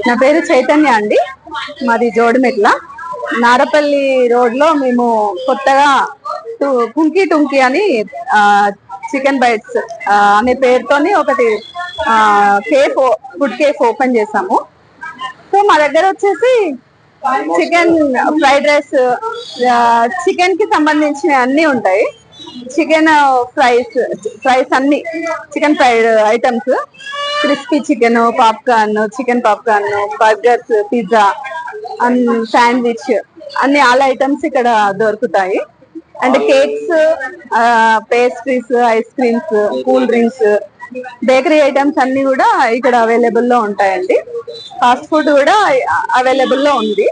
నా పేరు చైతన్య అండి. మాది జోడిమెట్ల. నారపల్లి రోడ్ లో మేము కొత్తగా కుంకీ టుంకీ అని చికెన్ బైట్స్ అనే పేరుతోని ఒకటి ఫుడ్ కేఫ్ ఓపెన్ చేసాము. సో మా దగ్గర వచ్చేసి చికెన్ ఫ్రైడ్ రైస్, చికెన్ కి సంబంధించిన అన్ని ఉంటాయి. చికెన్ ఫ్రైస్ అన్ని chicken fried items, crispy chicken, chicken popcorn, burgers, pizza and sandwich అన్ని ఆల్ ఐటమ్స్ ఇక్కడ దొరుకుతాయి. And cakes, pastries, ice creams, cool drinks, bakery items అన్ని కూడా ఇక్కడ అవైలబుల్ లో ఉంటాయండి. ఫాస్ట్ ఫుడ్ కూడా అవైలబుల్ లో ఉంది.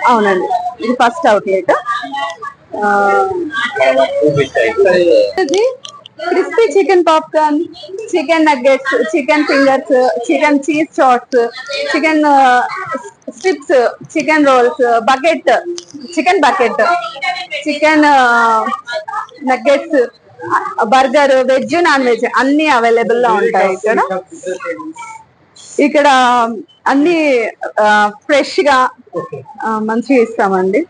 అవునండి, ఇది first outlet. Crispy chicken popcorn, chicken nuggets, chicken fingers, chicken cheese chats, chicken strips, chicken rolls, chicken bucket, chicken nuggets, burger, veg non veg అన్ని అవైలబుల్ లో ఉంటాయి ఇక్కడ. ఇక్కడ అన్ని ఫ్రెష్ గా మంచిగా ఇస్తామండి.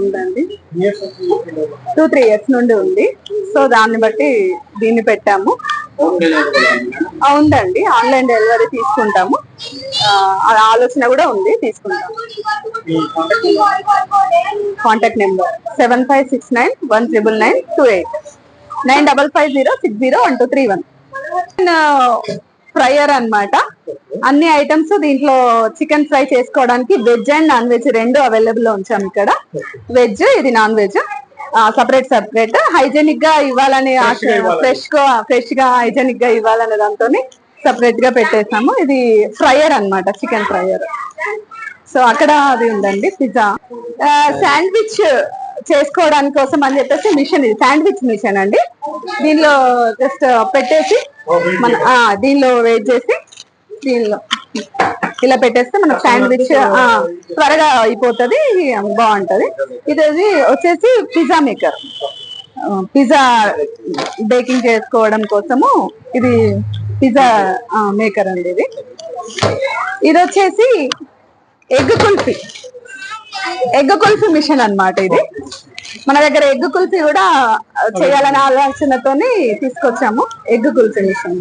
ఉందండి, 2-3 years నుండి ఉంది. సో దాన్ని బట్టి దీన్ని పెట్టాము. ఉందండి, ఆన్లైన్ డెలివరీ తీసుకుంటాము. ఆలోచన కూడా ఉంది, తీసుకుంటాము. Contact number 7569199928 9550601231. ఫ్రైయర్ అన్నమాట. అన్ని ఐటమ్స్ దీంట్లో చికెన్ ఫ్రై చేసుకోవడానికి వెజ్ అండ్ నాన్ వెజ్ రెండు అవైలబుల్ లో ఉంచాము ఇక్కడ. వెజ్, ఇది నాన్ వెజ్, సపరేట్ హైజెనిక్ గా ఇవ్వాలని, ఫ్రెష్ గా హైజెనిక్ గా ఇవ్వాలనే దాంతో సపరేట్ గా పెట్టేసాము. ఇది ఫ్రైయర్ అన్నమాట, చికెన్ ఫ్రైయర్. సో అక్కడ అది ఉందండి. పిజ్జా, శాండ్విచ్ చేసుకోవడానికి కోసం అని చెప్పేసి మిషన్, ఇది శాండ్విచ్ మిషన్ అండి. దీనిలో జస్ట్ పెట్టేసి దీనిలో వెయిట్ చేసి దీనిలో ఇలా పెట్టేస్తే మనకు శాండ్విచ్ త్వరగా అయిపోతుంది, బాగుంటది. ఇది వచ్చేసి పిజ్జా మేకర్, పిజ్జా బేకింగ్ చేసుకోవడం కోసము ఇది పిజ్జా మేకర్ అండి. ఇది వచ్చేసి ఎగ్ కుల్ఫీ మిషన్ అన్నమాట. ఇది మన దగ్గర ఎగ్ కుల్ఫీ కూడా చేయాలనే ఆలోచనతోని తీసుకొచ్చాము, ఎగ్ కుల్ఫీ మిషన్.